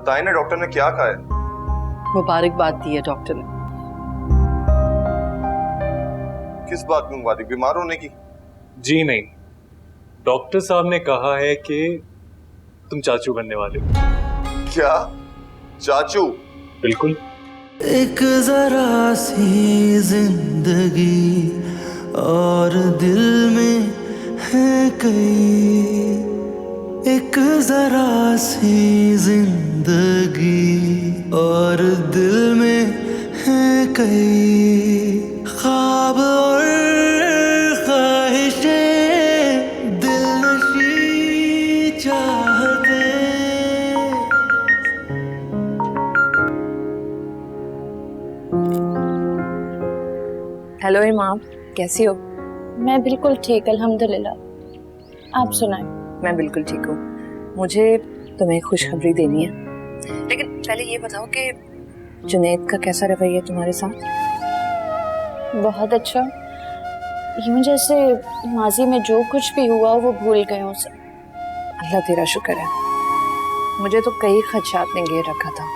बताएं ना डॉक्टर ने क्या कहा है? मुबारकबाद दी है डॉक्टर ने। किस बात की मुबारक? बीमार होने की? जी नहीं, डॉक्टर साहब ने कहा है कि तुम चाचू बनने वाले हो। क्या? चाचू? बिल्कुल। एक जरा सी जिंदगी और दिल में है कई, एक जरा सी जिंदगी और दिल में है कई, ख्वाब और ख्वाहिशें दिलनशी चाहते। हेलो इमाम, कैसी हो? मैं बिल्कुल ठीक, अल्हम्दुलिल्लाह। आप सुनाएं। मैं बिल्कुल ठीक हूँ। मुझे तुम्हें खुशखबरी देनी है, लेकिन पहले ये बताओ कि जुनैद का कैसा रवैया तुम्हारे साथ? बहुत अच्छा। यूं जैसे माजी में जो कुछ भी हुआ वो भूल गए उसे। अल्लाह तेरा शुक्र है। मुझे तो कई खदशात ने घेर रखा था।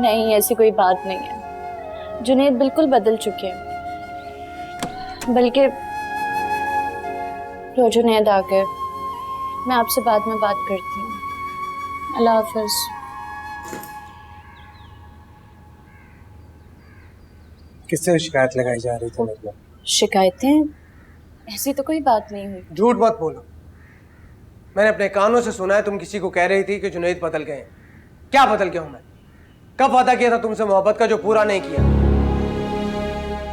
नहीं, ऐसी कोई बात नहीं है। जुनैद बिल्कुल बदल चुके हैं। बल्कि लो जुनैद आ गए, मैं आपसे बाद में बात करती हूँ। अल्लाह हाफ़िज़। किससे शिकायत लगाई जा रही थी मतलब? शिकायतें? ऐसी तो कोई बात नहीं हुई। झूठ मत बोलो, मैंने अपने कानों से सुना है तुम किसी को कह रही थी कि जुनैद बदल गए हैं। क्या बदल गया हूं मैं? कब वादा किया था तुमसे मोहब्बत का जो पूरा नहीं किया?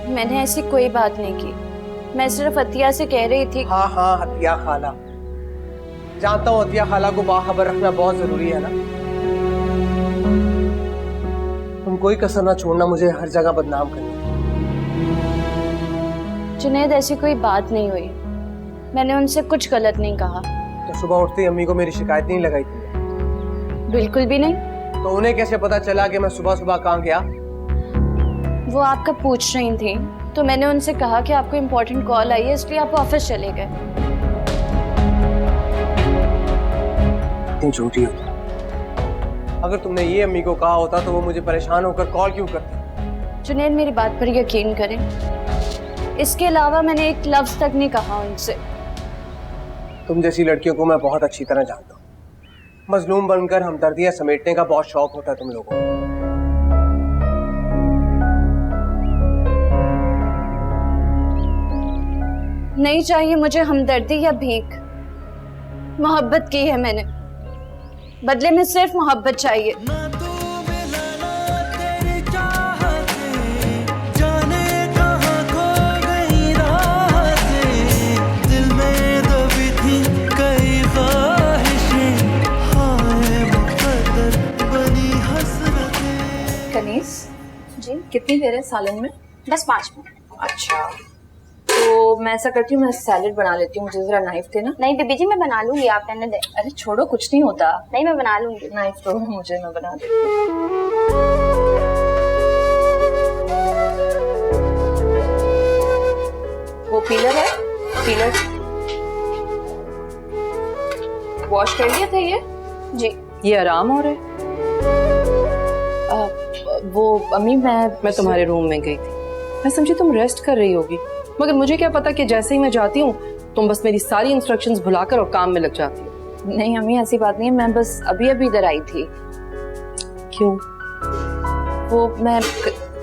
मैंने ऐसी कोई बात नहीं की, मैं सिर्फ अतिया से कह रही थी। हाँ हाँ, अतिया खाला। जानता हूँ अतिया खाला को बाखबर रखना बहुत जरूरी है ना। तुम कोई कसर ना छोड़ना मुझे हर जगह बदनाम करने। जुनैद, ऐसी कोई बात नहीं हुई, मैंने उनसे कुछ गलत नहीं कहा। तो सुबह उठते ही अम्मी को मेरी शिकायत नहीं लगाई थी? बिल्कुल भी नहीं। तो उन्हें कैसे पता चला कि मैं सुबह सुबह कहाँ गया? वो आपका पूछ रही थी तो मैंने उनसे कहा कि आपको इम्पोर्टेंट कॉल आई है, इसलिए आप ऑफिस चले गए। इतनी झूठी हो। अगर तुमने ये अम्मी को कहा होता तो वो मुझे परेशान होकर कॉल क्यों करती? जुनैद, मेरी बात पर यकीन करें, इसके अलावा मैंने एक लफ्ज तक नहीं कहा उनसे। तुम जैसी लड़कियों को मैं बहुत अच्छी तरह जानता हूँ। मजलूम बनकर हमदर्दियां समेटने का बहुत शौक होता है तुम लोगों को। नहीं चाहिए मुझे हमदर्दी या भीख। मोहब्बत की है मैंने, बदले में सिर्फ मोहब्बत चाहिए। कनीस जी? कितनी देर है सालन में? बस 5 मिनट। अच्छा, तो मैं ऐसा करती हूँ, मैं सैलेड बना लेती हूँ। मुझे जरा नाइफ देना। नहीं बीबी जी, मैं बना लूंगी, आप रहने दें। अरे छोड़ो, कुछ नहीं होता। नहीं, मैं बना लूंगी। नाइफ दो मुझे, मैं बना देती हूँ। वो पीलर है, पीलर वॉश कर लिया था ये? जी। ये आराम हो रहा है? वो अम्मी, मैं तुम्हारे रूम में गई थी, मैं समझी तुम रेस्ट कर रही होगी, मगर मुझे क्या पता कि जैसे ही मैं जाती हूँ तुम बस मेरी सारी इंस्ट्रक्शंस भुलाकर और काम में लग जाती हो। नहीं अम्मी, ऐसी बात नहीं है, मैं बस अभी अभी इधर आई थी। क्यों? वो मैं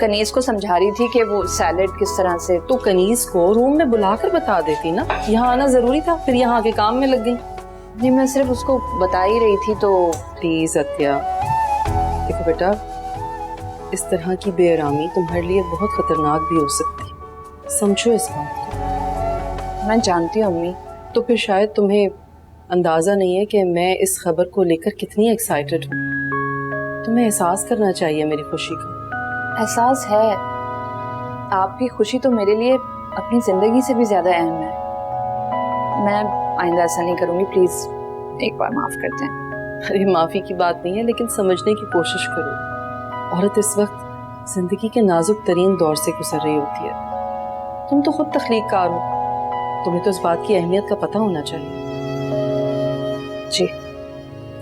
कनीज को समझा रही थी कि वो सैलेड किस तरह से। तो कनीज को रूम में बुलाकर बता देती ना, यहाँ आना जरूरी था, फिर यहाँ आके काम में लग गई। नहीं, मैं सिर्फ उसको बता ही रही थी। तो प्लीज अत्या, देखो बेटा, इस तरह की बेआरामी तुम्हारे लिए बहुत खतरनाक भी हो सकती है, समझो इस बात को। मैं जानती हूँ अम्मी। तो फिर शायद तुम्हें अंदाजा नहीं है कि मैं इस खबर को लेकर कितनी एक्साइटेड हूँ। तुम्हें एहसास करना चाहिए मेरी खुशी का। एहसास है, आपकी खुशी तो मेरे लिए अपनी जिंदगी से भी ज्यादा अहम है। मैं आइंदा ऐसा नहीं करूंगी, प्लीज एक बार माफ कर दें। अरे माफी की बात नहीं है, लेकिन समझने की कोशिश करो। औरत इस वक्त जिंदगी के नाजुक तरीन दौर से गुजर रही होती है। तुम तो खुद तख्लीककार हो, तुम्हें तो इस बात की अहमियत का पता होना चाहिए। जी।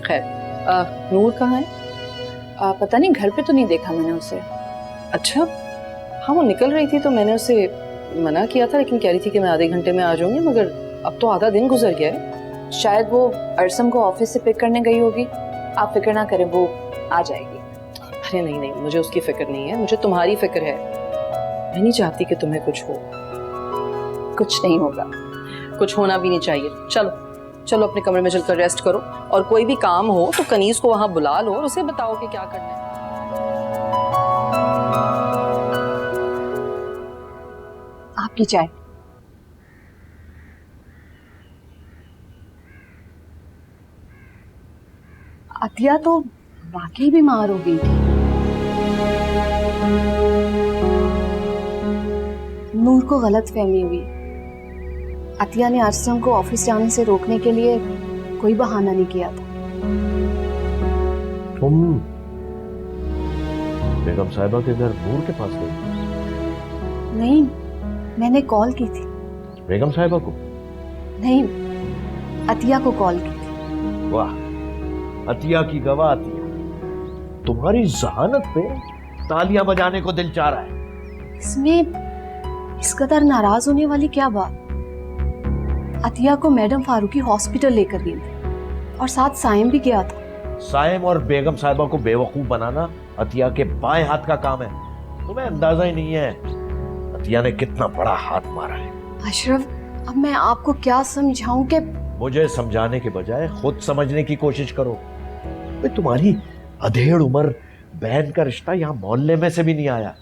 खैर, नूर कहाँ है? पता नहीं, घर पे तो नहीं देखा मैंने उसे। अच्छा, हाँ वो निकल रही थी तो मैंने उसे मना किया था, लेकिन कह रही थी कि मैं आधे घंटे में आ जाऊंगी, मगर अब तो आधा दिन गुजर गया है। शायद वो अरसम को ऑफिस से पिक करने गई होगी। आप फिक्र ना करें, वो आ जाएगी। अरे नहीं नहीं, मुझे उसकी फिक्र नहीं है, मुझे तुम्हारी फिक्र है। मैं नहीं चाहती कि तुम्हें कुछ हो। कुछ नहीं होगा। कुछ होना भी नहीं चाहिए। चलो चलो अपने कमरे में चलकर रेस्ट करो, और कोई भी काम हो तो कनीज को वहां बुला लो और उसे बताओ कि क्या करना है। आपकी चाय। अतिया तो वाकई बीमार हो गई थी। नूर को गलत फहमी हुई। अतिया ने अरसम को ऑफिस जाने से रोकने के लिए कोई बहाना नहीं किया था। तुम बेगम साहिबा के घर नूर के पास गई? नहीं, मैंने कॉल की थी। बेगम साहिबा को? नहीं, अतिया को कॉल की थी। वाह, अतिया की गवाह अतिया, तुम्हारी जहानत पे तालियां बजाने को दिल चाह रहा है। इसमें इस कदर नाराज होने वाली क्या बात? अतिया को मैडम फारूकी हॉस्पिटल लेकर गई थी और साथ साइम भी गया था। साइम और बेगम साहिबा को बेवकूफ बनाना अतिया के बाएं हाथ का काम है। तुम्हें अंदाजा ही नहीं है अतिया ने कितना बड़ा हाथ मारा है। अशरफ, अब मैं आपको क्या समझाऊं कि मुझे समझाने के बजाय खुद समझने की कोशिश करो। तुम्हारी अधेड़ उम्र बहन का रिश्ता यहाँ मोहल्ले में से भी नहीं आया,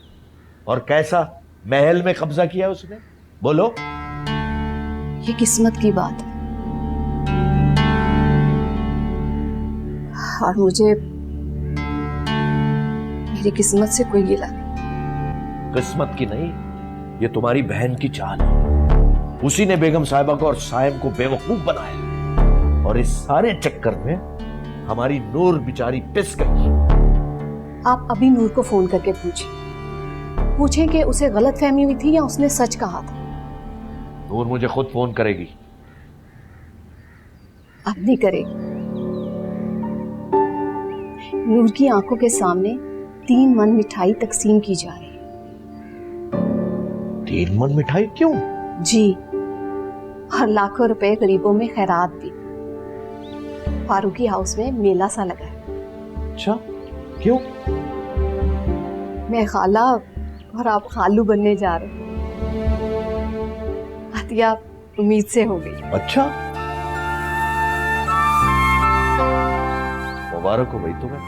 और कैसा महल में कब्जा किया उसने, बोलो। ये किस्मत की बात है, और मुझे मेरी किस्मत से कोई गिला नहीं। किस्मत की नहीं, ये तुम्हारी बहन की चाल है। उसी ने बेगम साहिबा को और साइम को बेवकूफ बनाया, और इस सारे चक्कर में हमारी नूर बेचारी पिस गई। आप अभी नूर को फोन करके पूछें कि उसे गलत फहमी हुई थी या उसने सच कहा था। नूर मुझे खुद फोन करेगी। अब नहीं करेगी। नूर की आंखों के सामने 3 मन मिठाई तकसीम की जा रही है। 3 मन मिठाई क्यों? जी, और लाखों रुपए गरीबों में खैरात भी। फारूकी हाउस में मेला सा लगा है। अच्छा, क्यों? मैं खाला और आप खालू बनने जा रहे हैं। अतिया उम्मीद से हो गई। अच्छा, मुबारक हो भाई तुम्हें।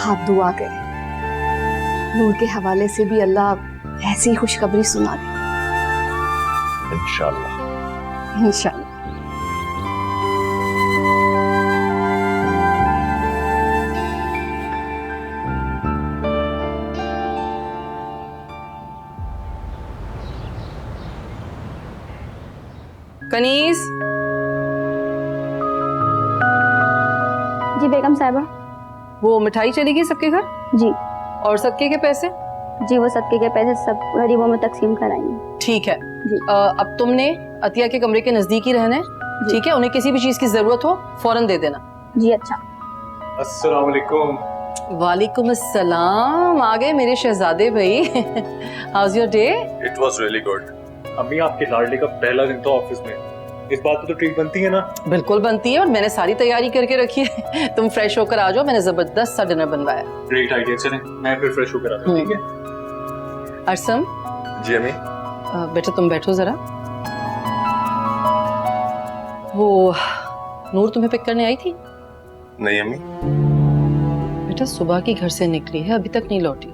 आप दुआ करें, नूर के हवाले से भी अल्लाह ऐसी खुशखबरी सुना दे। इंशाअल्लाह। इंशाअल्लाह। कनीज। जी बेगम साहिबा। वो मिठाई चली गई सबके घर? जी। और सबके के पैसे? जी, वो सबके के पैसे सब गरीबों में तकसीम कराएंगे। ठीक है जी। अब तुमने अतिया के कमरे के नजदीक ही रहना है, ठीक है? उन्हें किसी भी चीज की जरूरत हो फौरन दे देना। जी अच्छा। अस्सलाम वालेकुम। वालेकुम अस्सलाम। आ गए मेरे शहजादे भाई। House your day? It was really good. अम्मी, आपके लाडले का पहला दिन था ऑफिस में, इस बात पे तो ट्रीट बनती है ना? बिल्कुल बनती है, और मैंने सारी तैयारी करके रखी है। तुम फ्रेश होकर आ जाओ, मैंने जबरदस्त सा डिनर बनवाया। Great idea. चलें, मैं फिर फ्रेश होकर आता हूं, ठीक है? जी अरसम, अम्मी। बेटा तुम बैठो जरा। वो नूर तुम्हें पिक करने आई थी? नहीं अम्मी। बेटा सुबह की घर से निकली है, अभी तक नहीं लौटी।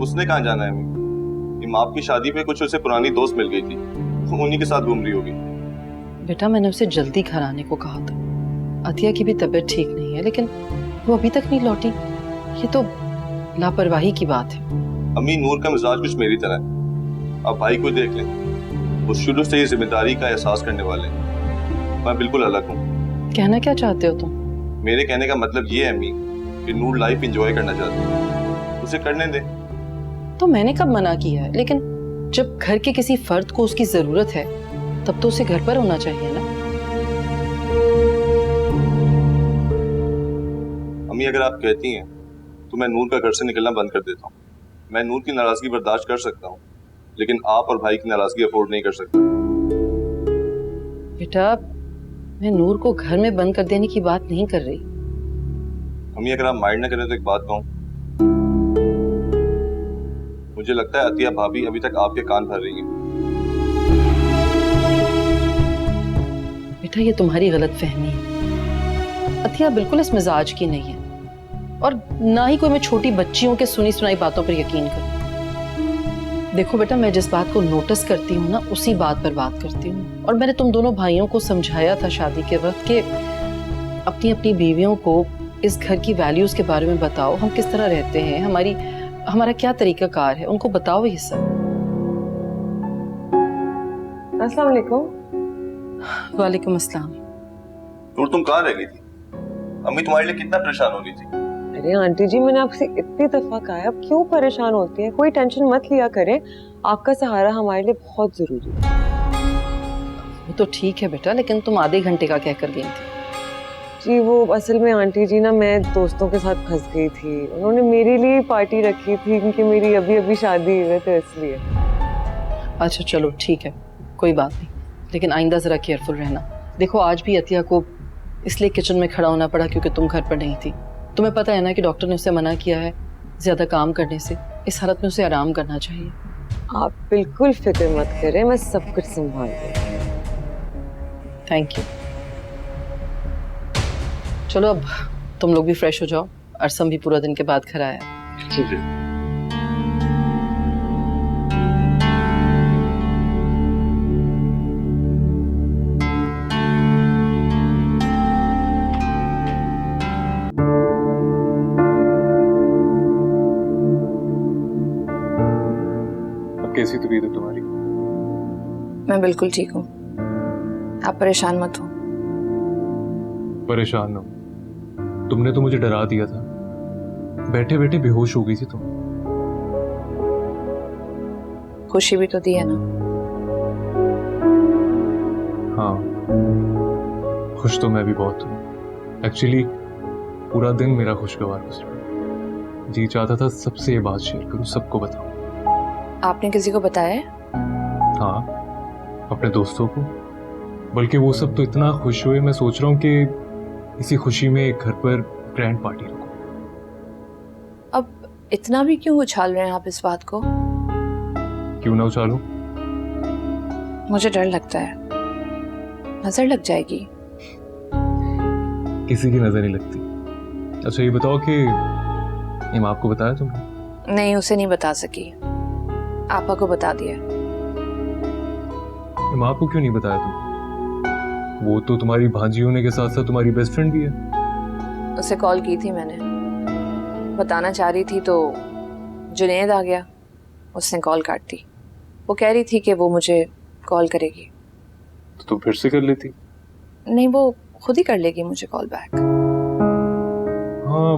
उसने कहाँ जाना है अम्मी? इमाम की शादी पे कुछ उसे पुरानी दोस्त मिल गई थी, उन्हीं के साथ घूम रही होगी। बेटा मैंने उसे जल्दी घर आने को कहा था। अतिया की भी तबीयत ठीक नहीं है, लेकिन वो अभी तक नहीं लौटी। ये तो लापरवाही की बात है। अम्मी, नूर का मिजाज कुछ मेरी तरह है। आप भाई को देख लें, वो शुरू से ही जिम्मेदारी का एहसास करने वाले हैं। मैं बिल्कुल अलग हूँ। कहना क्या चाहते हो तुम? मेरे कहने का मतलब ये है अम्मी कि नूर लाइफ एंजॉय करना चाहती है, उसे करने दे। तो मैंने कब मना किया है? लेकिन जब घर के किसी फर्द को उसकी जरूरत है तब तो उसे घर पर होना चाहिए ना। अम्मी अगर आप कहती हैं तो मैं नूर का घर से निकलना बंद कर देता हूँ। मैं नूर की नाराजगी बर्दाश्त कर सकता हूँ, लेकिन आप और भाई की नाराजगी अफोर्ड नहीं कर सकता। बेटा, मैं नूर को घर में बंद कर देने की बात नहीं कर रही। अम्मी अगर आप माइंड ना करें तो एक बात कहूँ, मुझे लगता है अतिया भाभी अभी तक आपके कान भर रही हैं। बेटा, ये तुम्हारी गलत फहमी है। अतिया बिल्कुल इस मिजाज की नहीं है, और ना ही कोई मैं छोटी बच्चियों के सुनी सुनाई बातों पर यकीन करूं। देखो बेटा, मैं जिस बात को नोटिस करती हूँ ना, उसी बात पर बात करती हूँ। और मैंने तुम दोनों भाइयों को समझाया था शादी के वक्त कि अपनी अपनी बीवियों को इस घर की वैल्यूज के बारे में बताओ, हम किस तरह रहते हैं, हमारा क्या तरीका कार है, उनको बताओ ये सब। अस्सलाम वालेकुम। वालेकुम अस्सलाम। नूर, तुम कहाँ रह गई थी? अम्मी तुम्हारे लिए कितना परेशान हो रही थी। अरे आंटी जी, मैंने आपसे इतनी दफा कहा है, आप क्यों परेशान होती हैं? कोई टेंशन मत लिया करें, आपका सहारा हमारे लिए बहुत जरूरी है। वो तो ठीक है बेटा, लेकिन तुम आधे घंटे का कहकर गई थी। जी वो असल में आंटी जी ना, मैं दोस्तों के साथ फंस गई थी। उन्होंने मेरे लिए पार्टी रखी थी क्योंकि मेरी अभी अभी शादी हुई थी, इसलिए। अच्छा चलो ठीक है, कोई बात नहीं, लेकिन आइंदा जरा केयरफुल रहना। देखो, आज भी अतिया को इसलिए किचन में खड़ा होना पड़ा क्योंकि तुम घर पर नहीं थी। तुम्हें पता है ना कि डॉक्टर ने उसे मना किया है ज्यादा काम करने से। इस हालत में उसे आराम करना चाहिए। आप बिल्कुल फिक्र मत करें, मैं सब कुछ संभाल लूंगी। Thank you. चलो अब तुम लोग भी फ्रेश हो जाओ, अरसम भी पूरा दिन के बाद घर आया। ठीक है। कैसी तबीयत है तुम्हारी? मैं बिल्कुल ठीक हूँ, आप परेशान मत हो। परेशान न हो, तुमने तो मुझे डरा दिया था। बैठे बैठे बेहोश हो गई थी तुम। खुशी भी तो दी है ना। हाँ, खुश तो मैं भी बहुत हूँ। एक्चुअली पूरा दिन मेरा खुशगवार गुजरा। जी चाहता था सबसे ये बात शेयर करूँ, सबको बताऊँ। आपने किसी को बताया है? हाँ, अपने दोस्तों को। बल्कि वो सब तो इतना खुश हुए, मैं सोच रहा हूँ कि इसी खुशी में एक घर पर ग्रैंड पार्टी रखूं। अब इतना भी क्यों उछाल रहे हैं आप इस बात को? क्यों ना उछालूं? मुझे डर लगता है, नजर लग जाएगी। किसी की नजर नहीं लगती। अच्छा ये बताओ कि इमाम आपको बताया तुमने? नहीं, उसे नहीं बता सकी, आपा को बता दिया। इमाम आपको क्यों नहीं बताया तुम? वो तो तुम्हारी भांजी होने के साथ साथ तुम्हारी बेस्ट फ्रेंड भी है। उसे कॉल की थी मैंने, बताना चाह रही थी तो जुनैद आ गया, उसने कॉल काट दी। वो कह रही थी कि वो मुझे कॉल करेगी। तो तुम फिर से कर लेती। नहीं, वो खुद ही कर लेगी मुझे कॉल बैक। हाँ,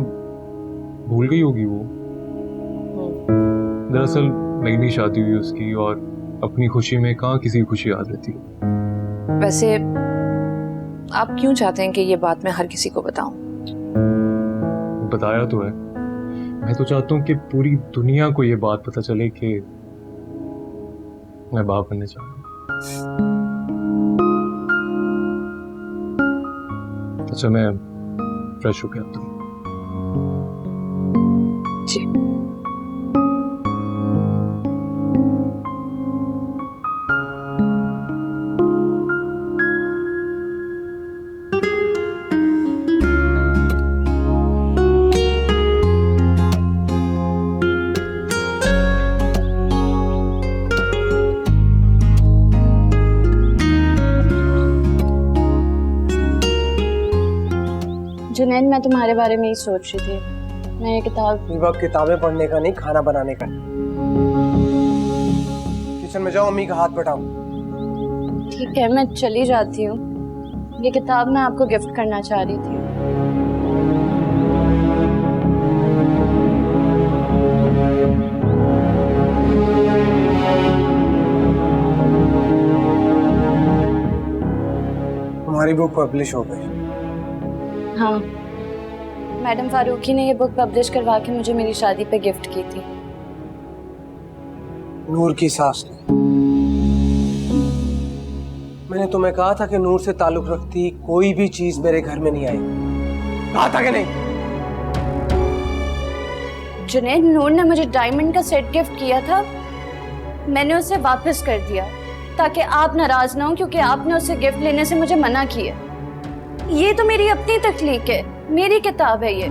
भूल गई होगी वो। दरअसल नई नई शादी हुई उसकी, और अपनी खुशी में कहाँ किसी की खुशी याद रहती। वैसे आप क्यों चाहते हैं कि ये बात मैं हर किसी को बताऊं? बताया तो है, मैं तो चाहता हूँ कि पूरी दुनिया को ये बात पता चले कि मैं बाप बनने चाह रहा हूँ। अच्छा मैं फ्रेश हो गया अब तो। जी। जुनैद, मैं तुम्हारे बारे में ही सोच रही थी। मैं ये किताब ये वक्त किताबें पढ़ने का नहीं, खाना बनाने का। किचन में जाओ, अम्मी का हाथ बटाओ। ठीक है, मैं चली जाती हूँ। ये किताब मैं आपको गिफ्ट करना चाह रही थी। हमारी बुक पब्लिश हो गई। हाँ, मैडम फारूकी ने ये बुक पब्लिश करवा के मुझे मेरी शादी पे गिफ्ट की थी। नूर की सास ने। मैंने तुम्हें कहा था कि नूर से ताल्लुक रखती कोई भी चीज मेरे घर में नहीं आई, कहा था कि नहीं? जुनैद, नूर ने मुझे डायमंड का सेट गिफ्ट किया था, मैंने उसे वापस कर दिया ताकि आप नाराज ना हो, क्योंकि आपने उसे गिफ्ट लेने से मुझे मना किया। ये तो मेरी अपनी तख्लीक है, मेरी किताब है ये।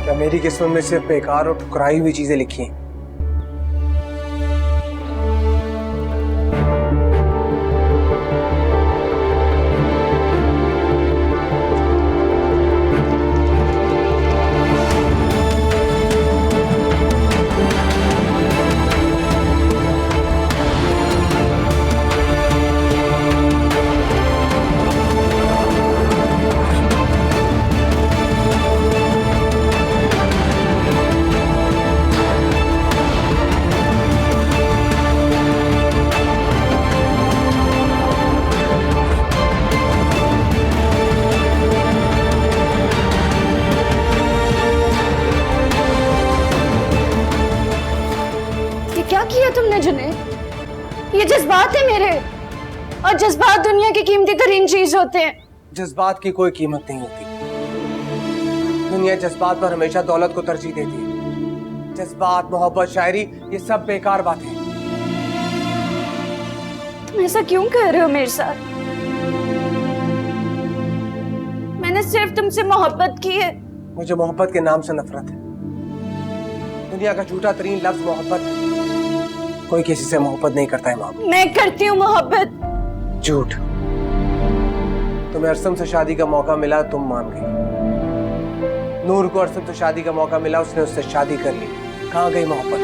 क्या मेरी किस्मत में सिर्फ बेकार और ठुकराई हुई चीजें लिखी हैं? क्या किया तुमने जुनैद? ये जज्बात है मेरे, और जज्बात दुनिया की कीमती तरीन चीज होते हैं। जज्बात की कोई कीमत नहीं होती। दुनिया जज्बात पर हमेशा दौलत को तरजीह देती है। जज्बात, मोहब्बत, शायरी, ये सब बेकार बातें हैं। तुम ऐसा क्यों कर रहे हो मेरे साथ? मैंने सिर्फ तुमसे मोहब्बत की है। मुझे मोहब्बत के नाम से नफरत है। दुनिया का झूठा तरीन लफ्ज मोहब्बत है। कोई किसी से मोहब्बत नहीं करता है माँ। मैं करती हूँ मोहब्बत। झूठ। तुम्हें अरसम से शादी का मौका मिला, तुम मान गई। नूर को अरसम से शादी का मौका मिला, उसने उससे शादी कर ली। कहाँ गई मोहब्बत?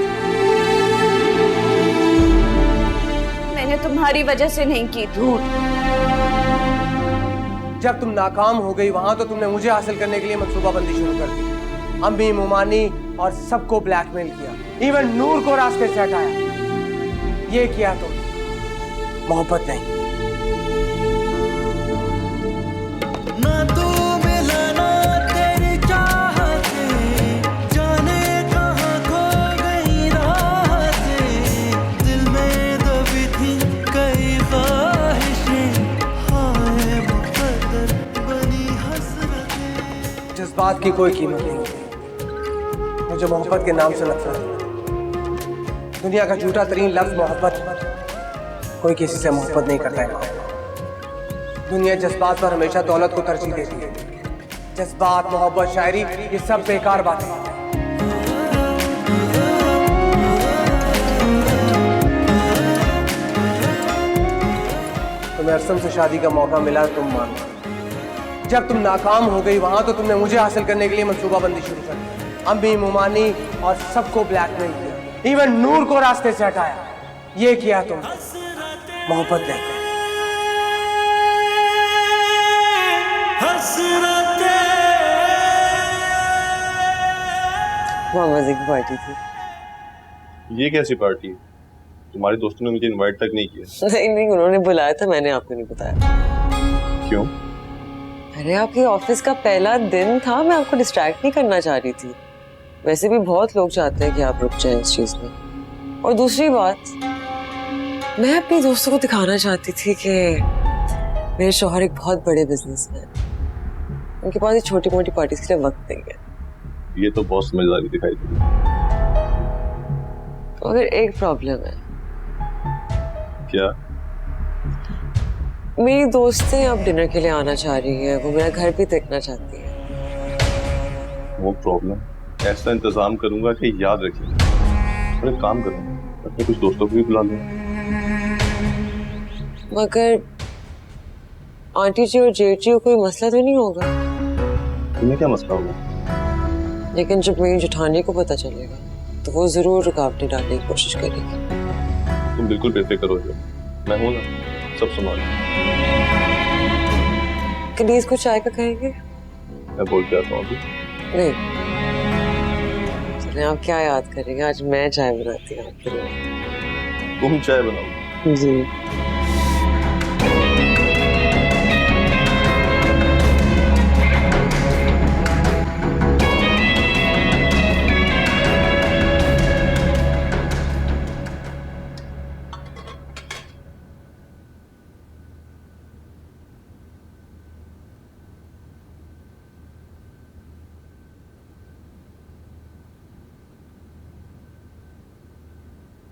मैंने तुम्हारी वजह से नहीं की। झूठ। जब तुम नाकाम हो गई वहां तो तुमने मुझे हासिल करने के लिए मंसूबाबंदी शुरू कर दी। अम्मी, मुमानी और सबको ब्लैकमेल किया, इवन नूर को रास्ते से हटाया। ये किया तुम, मोहब्बत नहीं। ना तू मिला ना तेरी चाहते, जाने कहाँ खो गई राहतें। दिल में दबी थी कई ख्वाहिशें, हाय मुकद्दर बनी हसरतें। जज्बात की कोई कीमत नहीं होती। मुझे मोहब्बत के नाम से नफरत है। दुनिया का झूठा तरीन लफ्ज मोहब्बत। कोई किसी से मोहब्बत नहीं करता है। दुनिया जज्बात पर हमेशा दौलत को तरजीह देती है। जज्बात, मोहब्बत, शायरी, ये सब बेकार बातें हैं। तुम्हें अरसम से शादी का मौका मिला, तुम मान गई। जब तुम नाकाम हो गई वहां तो तुमने मुझे हासिल करने के लिए मंसूबाबंदी शुरू कर दी। अम्मी, मुमानी और सबको ब्लैकमेल किया, इवन नूर को रास्ते से हटाया। ये किया तुम, मोहब्बत नहीं। बहुत मजे की पार्टी थी। ये कैसी पार्टी है? तुम्हारे दोस्तों ने मुझे इनवाइट तक नहीं किया। नहीं नहीं, उन्होंने बुलाया था, मैंने आपको नहीं बताया। क्यों? अरे आपके ऑफिस का पहला दिन था, मैं आपको डिस्ट्रैक्ट नहीं करना चाह रही थी। वैसे भी बहुत लोग चाहते हैं कि आप रुक जाएं इस चीज में। और दूसरी बात, मैं अपने दोस्तों को दिखाना चाहती थी कि मेरे शौहर एक बहुत बड़े बिजनेसमैन हैं। उनके पास ये छोटी मोटी पार्टीज के लिए वक्त नहीं है। ये तो बहुत समझदारी दिखाई दी। मगर एक प्रॉब्लम है। क्या? मेरी दोस्तें अब डिनर के लिए आना चाह रही है, वो मेरा घर भी देखना चाहती है। वो प्रॉब्लम, ऐसा इंतजाम करूंगा कि याद रखिए। और एक काम करूंगा, अपने कुछ दोस्तों को भी बुला लूंगा। मगर आंटी जी और जेठ जी को कोई मसला तो नहीं होगा? तुम्हें क्या मसला होगा? लेकिन जब मेरी जेठानी को पता चलेगा तो वो जरूर रुकावटें डालने की कोशिश करेगी। तुम बिल्कुल बेफिक्र हो जाओ, मैं हूं ना, सब संभाल। कनीज को चाय का कहेंगे? मैं बोल के आता हूँ अभी। नहीं, चलिए आप क्या याद करेंगे, आज मैं चाय बनाती हूँ आपके लिए। तुम चाय बनाओ? जी।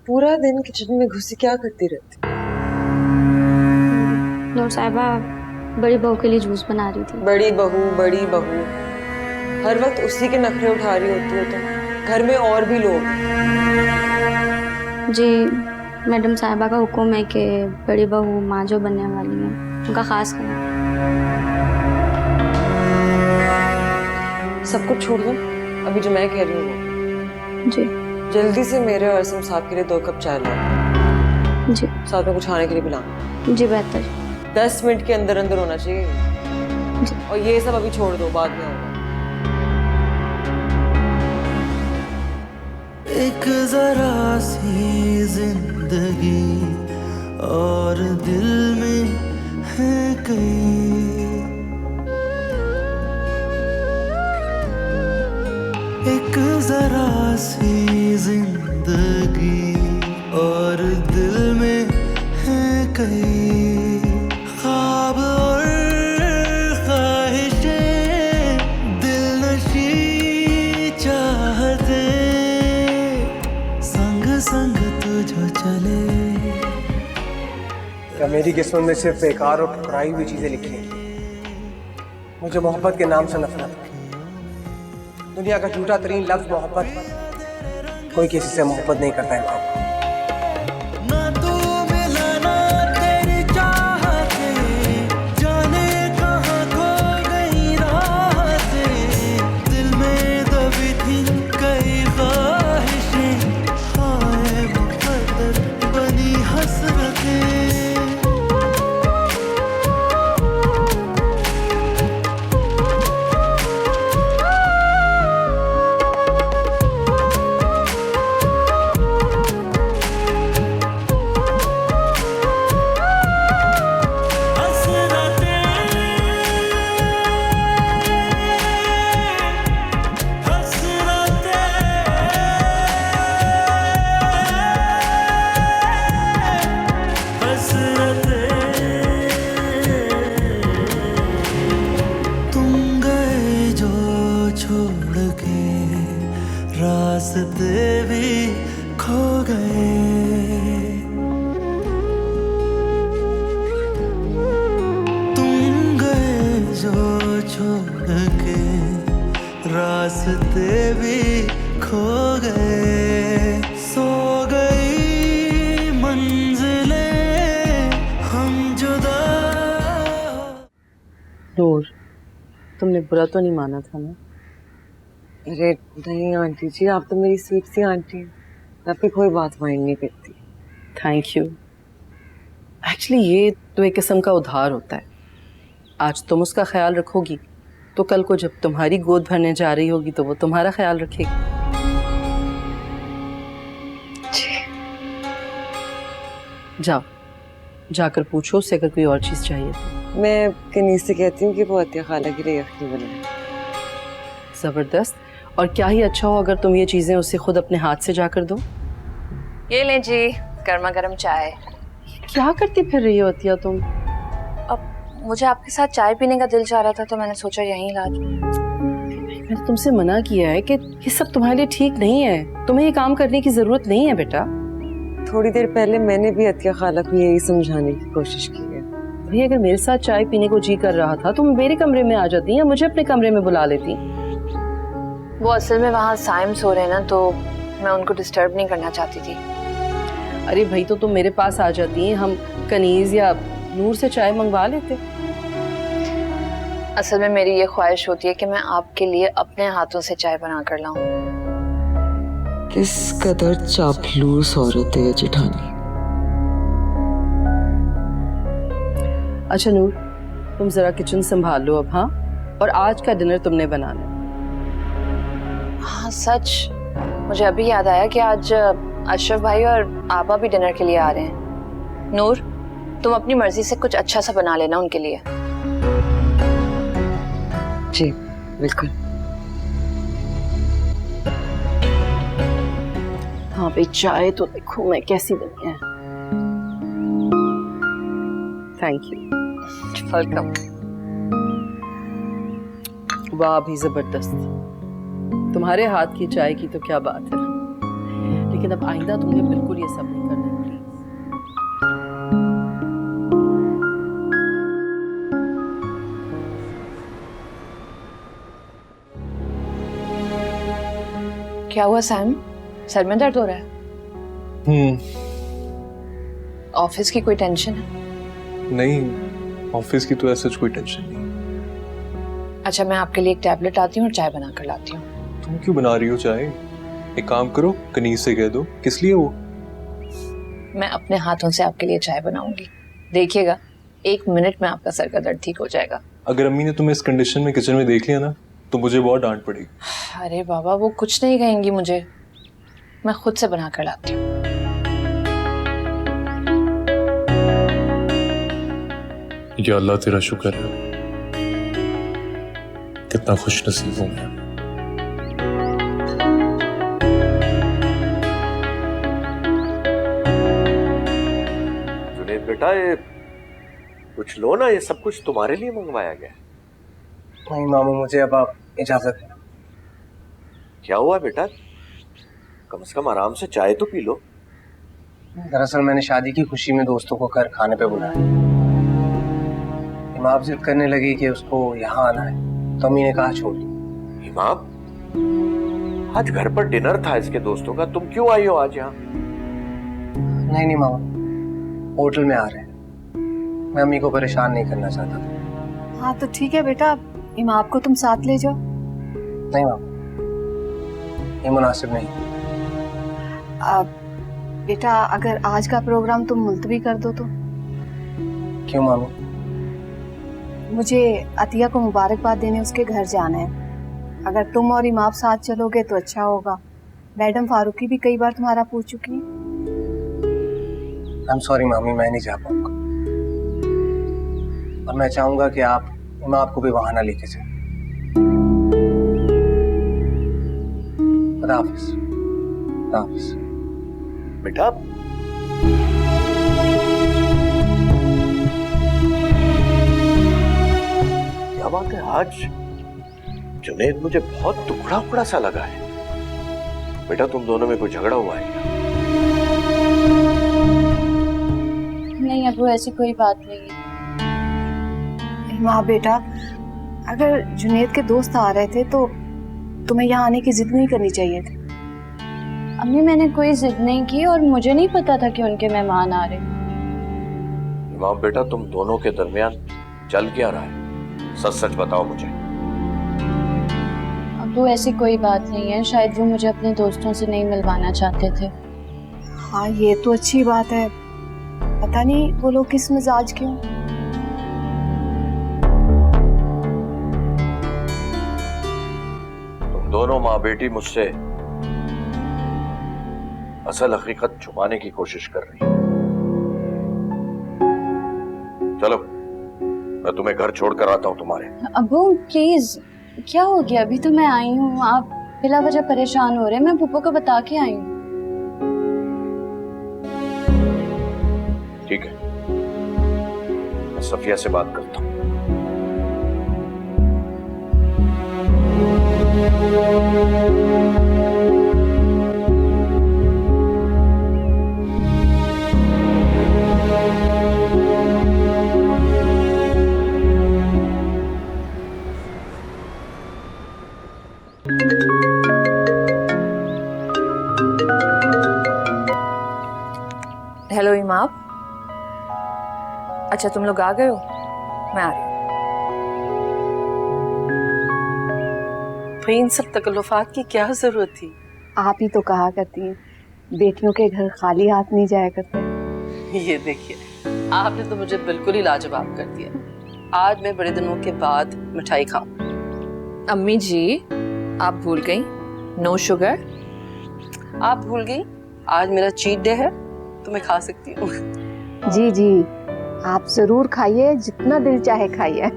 पूरा दिन किचन में घुसी क्या करती रहती? नूर साहिबा बड़ी बहू के लिए जूस बना रही थी। बड़ी बहू हर वक्त उसी के नखरे उठा रही होती हो तुम। घर में और भी लोग। जी मैडम साहिबा का हुक्म है कि बड़ी बहू माँ जो बनने वाली है उनका खास ख्याल। सब कुछ छोड़ दो, अभी जो मैं कह रही हूँ जी जल्दी से मेरे और असम साहब के लिए 2 कप चाय लाओ, जी साथ में कुछ खाने के लिए बुलाना। जी बेहतर। 10 मिनट के अंदर अंदर होना चाहिए। और ये सब अभी छोड़ दो, बाद में होगा। एक जरा सी जिंदगी और दिल में है कई, एक जरा सी जिंदगी और दिल में है कई, ख्वाब और ख्वाहिशें दिल नशी चाहते, संग संग तुझो चले। क्या मेरी किस्मत में सिर्फ बेकार और ठुकराई हुई चीजें लिखी हैं? मुझे मोहब्बत के नाम से नफरत। दुनिया का झूठा तरीन लफ्ज मोहब्बत। कोई किसी से मोहब्बत नहीं करता है। ना तू मिला ना तेरी चाहते, जाने कहाँ खो गई रातें, दिल में दबी थी कई ख्वाहिशें, हाय मुकद्दर बनी हसरतें। रास्ते भी खो गए, तुम गए जो छोड़ के, रास्ते भी खो गए, सो गई मंजिलें हम जुदा। नूर, तुमने बुरा तो नहीं माना था ना? अरे नहीं आंटी जी, आप तो मेरी स्वीट सी आंटी हैं, मैं आपकी कोई बात माइंड नहीं करती। Thank you. एक्चुअली ये तो एक किस्म का उधार होता है। आज तुम उसका ख्याल रखोगी तो कल को जब तुम्हारी गोद भरने जा रही होगी तो वो तुम्हारा ख्याल रखेगी। जाओ, जाकर पूछो उससे अगर कोई और चीज़ चाहिए तो। मैं कनीज से कहती हूँ कि वो अतिया खाला के लिए यखनी बनाए। ज़बरदस्त। और क्या ही अच्छा हो अगर तुम ये चीज़ें उसे खुद अपने हाथ से जाकर दो। ये लें जी गर्मा गर्म चाय। क्या करती फिर रही हो अतिया तुम? अब मुझे आपके साथ चाय पीने का दिल चाह रहा था तो मैंने सोचा यहीं ला दूं। मैंने तुमसे मना किया है कि ये सब तुम्हारे लिए ठीक नहीं है, तुम्हें ये काम करने की जरूरत नहीं है बेटा। थोड़ी देर पहले मैंने भी अतिया खाला को यही समझाने की कोशिश की है। भाई अगर मेरे साथ चाय पीने को जी कर रहा था तो मेरे कमरे में आ जाती या मुझे अपने कमरे में बुला लेती। वो असल में वहाँ साइम सो रहे हैं ना, तो मैं उनको डिस्टर्ब नहीं करना चाहती थी। अरे भाई तो तुम मेरे पास आ जाती, हम कनीज या नूर से चाय मंगवा लेते। असल में मेरी ये ख्वाहिश होती है कि मैं आपके लिए अपने हाथों से चाय बना कर लाऊं। किस कदर चापलूस औरत है जेठानी। अच्छा नूर, तुम जरा किचन संभाल लो अब। हाँ, और आज का डिनर तुमने बनाना है। हाँ सच, मुझे अभी याद आया कि आज अशरफ भाई और आबा भी डिनर के लिए आ रहे हैं। नूर, तुम अपनी मर्जी से कुछ अच्छा सा बना लेना उनके लिए। जी बिल्कुल। हाँ भाई, चाय तो देखो मैं कैसी बनी है। Thank you. वेलकम। वाह भी जबरदस्त, तुम्हारे हाथ की चाय की तो क्या बात है। लेकिन अब आइंदा तुमने बिल्कुल ये सब नहीं करना प्लीज। क्या हुआ सैम, सर में दर्द हो रहा है? ऑफिस की कोई टेंशन है? नहीं, ऑफिस की तो ऐसा कोई टेंशन नहीं। अच्छा, मैं आपके लिए एक टैबलेट आती हूँ और चाय बना कर लाती हूँ। तुम क्यों बना रही हो चाय? एक काम करो, कनीज से कह दो। किस लिए वो? मैं अपने हाथों से आपके लिए चाय बनाऊंगी, देखिएगा 1 मिनट में आपका सर का दर्द ठीक हो जाएगा। अगर अम्मी ने तुम्हें इस कंडीशन में किचन में देख लिया ना तो मुझे बहुत डांट पड़ेगी। अरे बाबा, वो कुछ नहीं कहेंगी मुझे, मैं खुद से बना कर लाती हूँ। या अल्लाह तेरा शुक्र है, कितना खुश नसीब हूं मैं। जुनेद बेटा, ये कुछ लो ना, ये सब कुछ तुम्हारे लिए मंगवाया गया है। नहीं मामू, मुझे अब आप इजाजत है। क्या हुआ बेटा? कम से कम आराम से चाय तो पी लो। दरअसल मैंने शादी की खुशी में दोस्तों को घर खाने पे बुलाया। इमाम जिद करने लगी कि उसको यहाँ आना है, तो अम्मी ने कहा छोड़ दी। इमाम, आज घर पर डिनर था इसके दोस्तों का, तुम क्यों आई हो आज यहाँ? नहीं मामा, होटल में आ रहे हैं, मैं अम्मी को परेशान नहीं करना चाहता था। हाँ तो ठीक है बेटा, इमाम को तुम साथ ले जाओ। नहीं मामा, ये मुनासिब नहीं। बेटा, अगर आज का प्रोग्राम तुम मुलतवी कर दो तो? क्यों मामू? मुझे अतिया को मुबारकबाद देने उसके घर जाना है। अगर तुम और इमाम साथ चलोगे तो अच्छा होगा। मैडम फारूकी भी कई बार तुम्हारा पूछ चुकी है। I'm sorry मामी, मैं नहीं जा पाऊंगा, और मैं चाहूंगा कि आप इमाम को भी वहां ना लेके जाए। खुदा हाफिज। खुदा हाफिज। बेटा, क्या बात है, आज जुनेद मुझे बहुत टुकड़ा उकड़ा सा लगा है। बेटा, तुम दोनों में कोई झगड़ा हुआ है क्या? नहीं अबू, ऐसी कोई बात नहीं है। इमाम बेटा, अगर जुनेद के दोस्त आ रहे थे तो तुम्हें यहाँ आने की जिद नहीं करनी चाहिए थी। अम्मी, मैंने कोई जिद नहीं की और मुझे नहीं पता था कि उनके मेहमान आ रहे। इमाम बेटा, तुम दोनों के दरमियान चल क्या रहा है? सच सच बताओ मुझे। अबू, ऐसी कोई बात नहीं है, शायद वो मुझे अपने दोस्तों से नहीं मिलवाना चाहते थे। हाँ, ये तो अच्छी बात है। पता नहीं वो लोग किस मिजाज के हैं। तुम दोनों माँ बेटी मुझसे असल हकीकत छुपाने की कोशिश कर रही हो। चलो, मैं तुम्हें घर छोड़कर आता हूँ तुम्हारे। अबू प्लीज, क्या हो गया? अभी तो मैं आई हूँ, आप बिला वजह परेशान हो रहे हैं। मैं पुप्पो को बता के आई हूँ। ठीक है, मैं सफिया से बात करता हूँ। हेलो इमाम, अच्छा तुम लोग आ गए हो, मैं आ रही हूँ। भाई, इन सब तकल्लुफात की क्या जरूरत थी? आप ही तो कहा करती हैं, बेटियों के घर खाली हाथ नहीं जाया करते। ये देखिए, आपने तो मुझे बिल्कुल ही लाजवाब कर दिया। आज मैं बड़े दिनों के बाद मिठाई खाऊं। अम्मी जी, आप भूल गई, नो शुगर। आप भूल गई, आज मेरा चीट डे है तो मैं खा सकती हूँ। जी जी, आप जरूर खाइए, जितना दिल चाहे खाइए।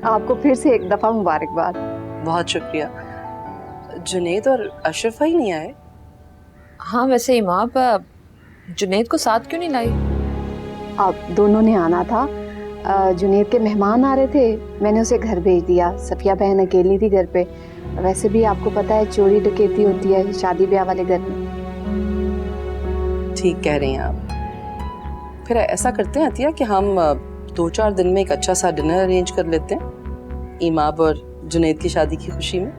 आपको फिर से एक दफा मुबारकबाद। बहुत शुक्रिया। जुनेद और अशरफ भाई नहीं आए? हाँ, वैसे इमाम जुनेद को साथ क्यों नहीं लाई? आप दोनों ने आना था। जुनेद के मेहमान आ रहे थे, मैंने उसे घर भेज दिया। सफिया बहन अकेली थी घर पे। वैसे भी आपको पता है चोरी डकैती होती है शादी ब्याह वाले घर में। ठीक कह रही हैं आप। फिर ऐसा करते हैं अतिया कि हम 2-4 दिन में एक अच्छा सा डिनर अरेंज कर लेते हैं इमाब और जुनैद की शादी की खुशी में।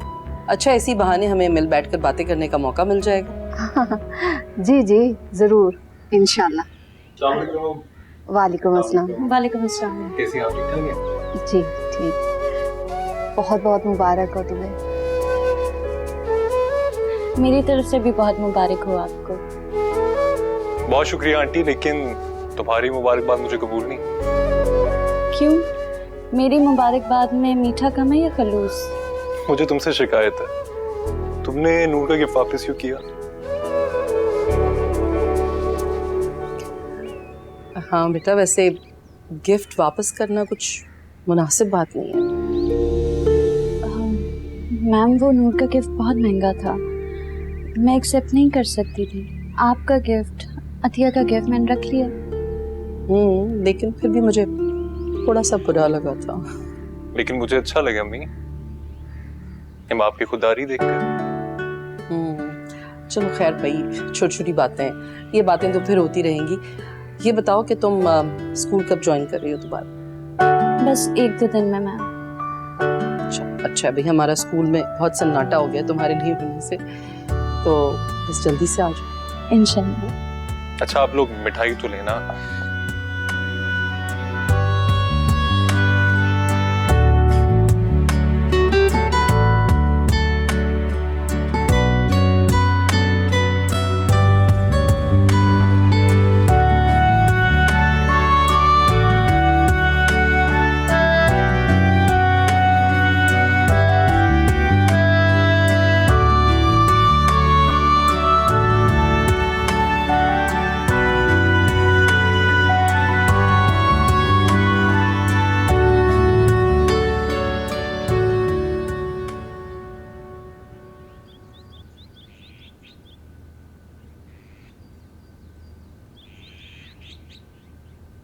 अच्छा, इसी बहाने हमें मिल बैठकर बातें करने का मौका मिल जाएगा। जी जी जरूर, इंशाल्लाह। वालेकुम अस्सलाम। वालेकुम अस्सलाम। कैसी आप ठीक हैं? जी ठीक, बहुत बहुत मुबारक हो तुम्हें। मेरी तरफ से भी बहुत मुबारक हो आपको। बहुत शुक्रिया आंटी, लेकिन तुम्हारी मुबारकबाद मुझे कबूल नहीं। क्यों? मेरी मुबारकबाद में मीठा कम है या खलूस? मुझे तुमसे शिकायत है, तुमने नूर का गिफ्ट वापस क्यों किया? हाँ बेटा, वैसे गिफ्ट वापस करना कुछ मुनासिब बात नहीं है। मैम, वो नूर का गिफ्ट बहुत महंगा था, मैं एक्सेप्ट नहीं कर सकती थी। आपका गिफ्ट, अतिया का गिफ्ट मैंने रख लिया। लेकिन फिर भी मुझे थोड़ा सा बुरा लगा था। लेकिन मुझे अच्छा लगा अम्मी, इमाम की खुदारी देखकर। चलो खैर भाई, छोटी छोटी बातें, ये बातें तो फिर होती रहेंगी। ये बताओ कि तुम स्कूल कब ज्वाइन कर रही हो दोबारा? बस 1-2 दिन में मैम। अच्छा भाई, हमारा स्कूल में बहुत सन्नाटा हो गया तुम्हारे नहीं होने से, तो बस जल्दी से आ जाओ इंशाल्लाह। अच्छा, आप लोग मिठाई तो लेना।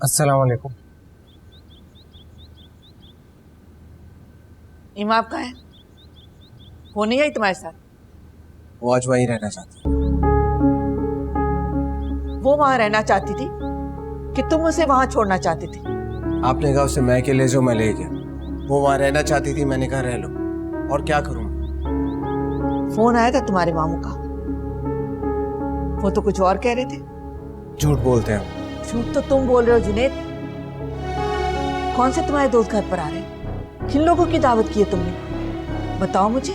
अस्सलाम वालेकुम। इमाम कहाँ है? वो नहीं आई तुम्हारे साथ? वो आज वहीं रहना चाहती है। वो वहां रहना चाहती थी कि तुम उसे वहां छोड़ना चाहती थी? आपने कहा उसे मैं के ले जाओ, मैं ले गया। वो वहां रहना चाहती थी, मैंने कहा रह लो, और क्या करूं? फोन आया था तुम्हारे मामू का, वो तो कुछ और कह रहे थे। झूठ बोलते हैं। झूठ तो तुम बोल रहे हो जुनैद। कौन से तुम्हारे दोस्त घर पर आ रहे हैं? किन लोगों की दावत की है तुमने? बताओ मुझे।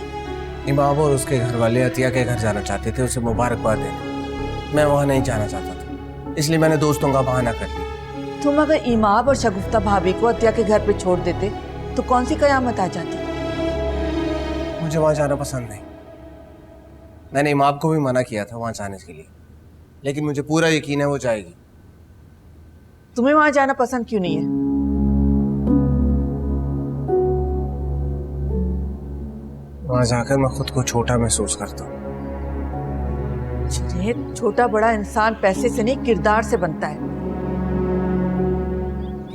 इमाम और उसके घर वाले अतिया के घर जाना चाहते थे, उसे मुबारकबाद देने। मैं वहां नहीं जाना चाहता था, इसलिए मैंने दोस्तों का बहाना कर लिया। तुम अगर इमाम और शगुफ्ता भाभी को अतिया के घर पे छोड़ देते तो कौन सी कयामत आ जाती? मुझे वहां जाना पसंद नहीं। मैंने इमाम को भी मना किया था वहां जाने के लिए, लेकिन मुझे पूरा यकीन है वो जाएगी। तुम्हें वहां जाना पसंद क्यों नहीं है? वहां जाकर मैं खुद को छोटा महसूस करता हूँ। जुनैद, छोटा बड़ा इंसान पैसे से नहीं किरदार से बनता है।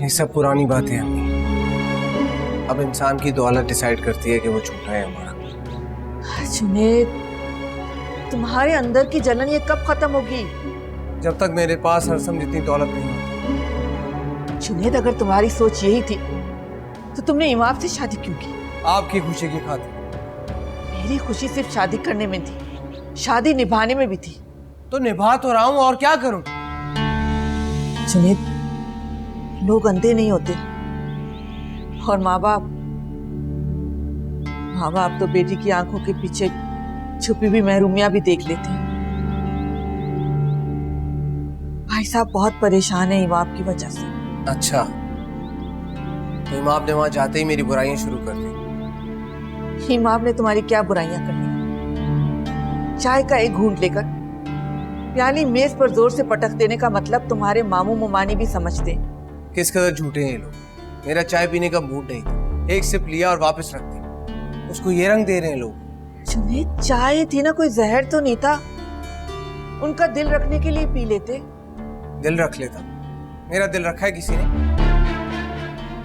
ये सब पुरानी बातें हैं अम्मी। अब इंसान की दौलत डिसाइड करती है कि वो छोटा है हमारा। जुनैद, तुम्हारे अंदर की जलन ये कब खत्म होगी? जब तक मेरे पास हरसम जितनी दौलत नहीं होती। जुनैद, अगर तुम्हारी सोच यही थी तो तुमने इमाम से शादी क्यों की? आपकी खुशी की खातिर। मेरी खुशी सिर्फ शादी करने में थी, शादी निभाने में भी थी। तो निभा तो रहा हूं, और क्या करूं? जुनैद, लोग अंधे नहीं होते, और माँ बाप तो बेटी की आंखों के पीछे छुपी हुई महरूमियां भी देख लेते हैं। भाई साहब बहुत परेशान है इमाम की वजह से। अच्छा, तो इमाम ने वहां जाते ही मेरी बुराइयां शुरू कर दी। इमाम ने तुम्हारी क्या बुराइयां करनी? चाय का एक घूंट लेकर प्याली मेज पर जोर से पटक देने का मतलब तुम्हारे मामू मुमानी भी समझते हैं। किस कदर झूठे हैं ये लोग। मेरा चाय पीने का मूड नहीं था, एक सिप लिया और वापस रख दिया। उसको ये रंग दे रहे हैं लोग। जुनैद, चाय थी ना, कोई जहर तो नहीं था। उनका दिल रखने के लिए पी लेते। दिल रख लेता। मेरा दिल रखा है किसी ने?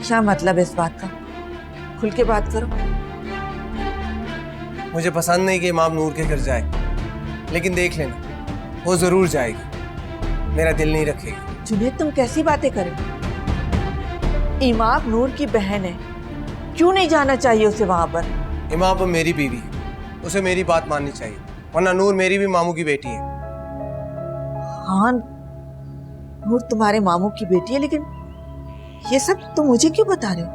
क्या मतलब है इस बात का? खुल के बात करो। मुझे पसंद नहीं कि इमाम नूर के घर जाए, लेकिन देख लेना वो जरूर जाएगी। मेरा दिल नहीं रखेगी। जुनेद, तुम कैसी बातें कर रहे हो? इमाम नूर की बहन है, क्यों नहीं जाना चाहिए उसे वहां पर? इमाम अब मेरी बीवी है, उसे मेरी बात माननी चाहिए, वरना नूर मेरी भी मामू की बेटी है। हाँ, नूर तुम्हारे मामू की बेटी है, लेकिन ये सब तुम मुझे क्यों बता रहे हो?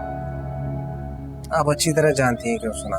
आप अच्छी तरह जानती हैं क्यों सुना।